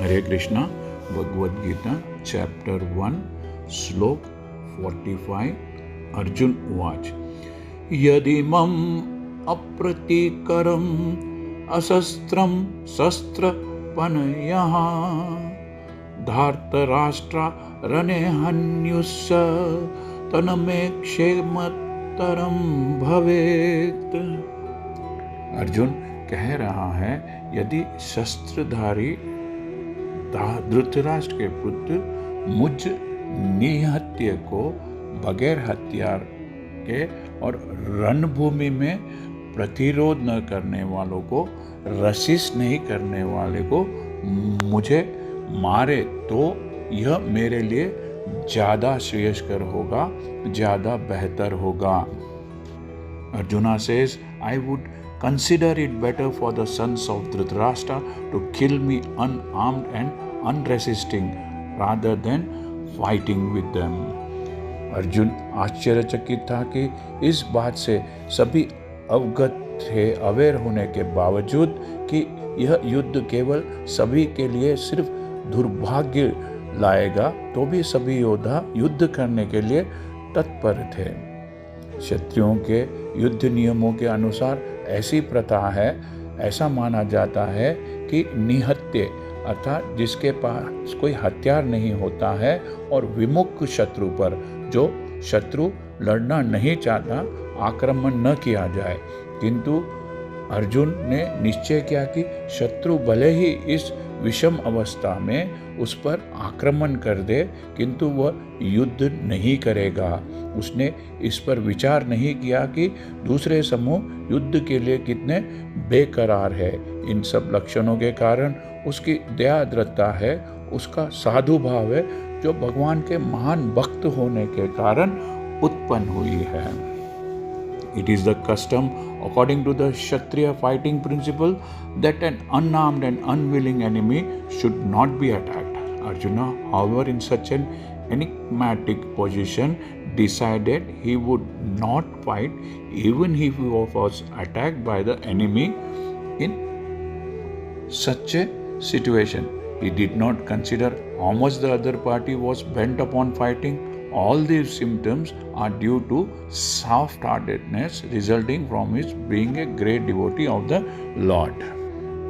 हरे Krishna. Bhagavad Gita chapter 1 श्लोक 45। अर्जुन उवाच यदिमम् अप्रतीकरम् अशस्त्रं शस्त्रपणयः धार्तराष्ट्रा रणे हन्युस्स तन्मे क्षेमतरं भवेत्। अर्जुन कह रहा है, यदि शस्त्रधारी धृतराष्ट्र के पुत्र मुझ निहत्य को बगैर हथियार के और रणभूमि में प्रतिरोध न करने वालों को, रसिस नहीं करने वाले को मुझे मारे तो यह मेरे लिए ज़्यादा श्रेयस्कर होगा, ज़्यादा बेहतर होगा। Arjuna says, I would consider it better for the sons of Dhritarashtra to kill me unarmed and unresisting rather than fighting with them. Arjun आश्चर्यचकित था कि इस बात से सभी अवगत थे, अवेयर होने के बावजूद कि यह युद्ध केवल सभी के लिए सिर्फ दुर्भाग्य लाएगा, तो भी सभी योद्धा युद्ध करने के लिए तत्पर थे। क्षत्रियों के युद्ध नियमों के अनुसार ऐसी प्रथा है, ऐसा माना जाता है कि निहत्य अर्थात जिसके पास कोई हथियार नहीं होता है और विमुख शत्रु पर, जो शत्रु लड़ना नहीं चाहता, आक्रमण न किया जाए। किंतु अर्जुन ने निश्चय किया कि शत्रु भले ही इस विषम अवस्था में उस पर आक्रमण कर दे, किंतु वह युद्ध नहीं करेगा। उसने इस पर विचार नहीं किया कि दूसरे समूह युद्ध के लिए कितने बेकरार है। इन सब लक्षणों के कारण उसकी दयाद्रता है, उसका साधु भाव है, जो भगवान के महान भक्त होने के कारण उत्पन्न हुई है। It is the custom, according to the Kshatriya fighting principle, that an unarmed and unwilling enemy should not be attacked. Arjuna, however, in such an enigmatic position, decided he would not fight even if he was attacked by the enemy. In such a situation, he did not consider how much the other party was bent upon fighting. All these symptoms are due to soft-heartedness resulting from his being a great devotee of the Lord.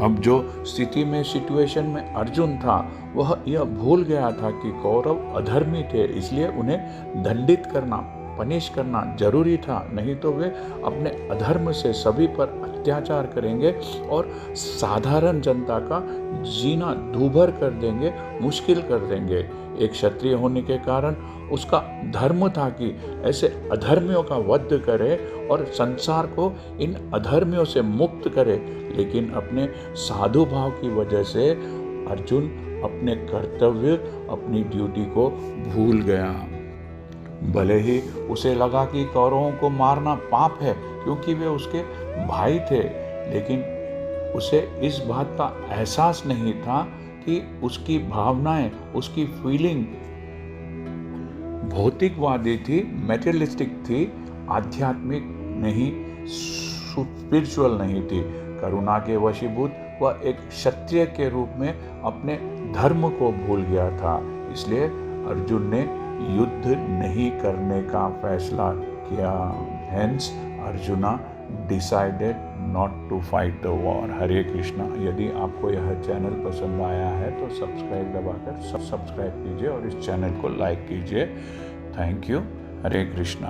अब जो स्थिति में, situation में अर्जुन था, वह यह भूल गया था कि कौरव अधर्मी थे, इसलिए उन्हें दंडित करना, पनिश करना जरूरी था, नहीं तो वे अपने अधर्म से सभी पर अत्याचार करेंगे और साधारण जनता का जीना दूभर कर देंगे, मुश्किल कर देंगे। एक क्षत्रिय होने के कारण उसका धर्म था कि ऐसे अधर्मियों का वध करे और संसार को इन अधर्मियों से मुक्त करे, लेकिन अपने साधु भाव की वजह से अर्जुन अपने कर्तव्य, अपनी ड्यूटी को भूल गया। भले ही उसे लगा कि कौरवों को मारना पाप है क्योंकि वे उसके भाई थे, लेकिन उसे इस बात का एहसास नहीं था कि उसकी भावनाएं, उसकी फीलिंग भौतिकवादी थी, मैटेरियलिस्टिक थी, आध्यात्मिक नहीं, स्पिरिचुअल नहीं थी। करुणा के वशीभूत वह एक क्षत्रिय के रूप में अपने धर्म को भूल गया था। इसलिए अर्जुन ने युद्ध नहीं करने का फैसला किया। Hence, Arjuna decided not to fight the war. हरे कृष्णा। यदि आपको यह चैनल पसंद आया है तो सब्सक्राइब दबाकर सब्सक्राइब कीजिए और इस चैनल को लाइक कीजिए। Thank you. हरे कृष्णा।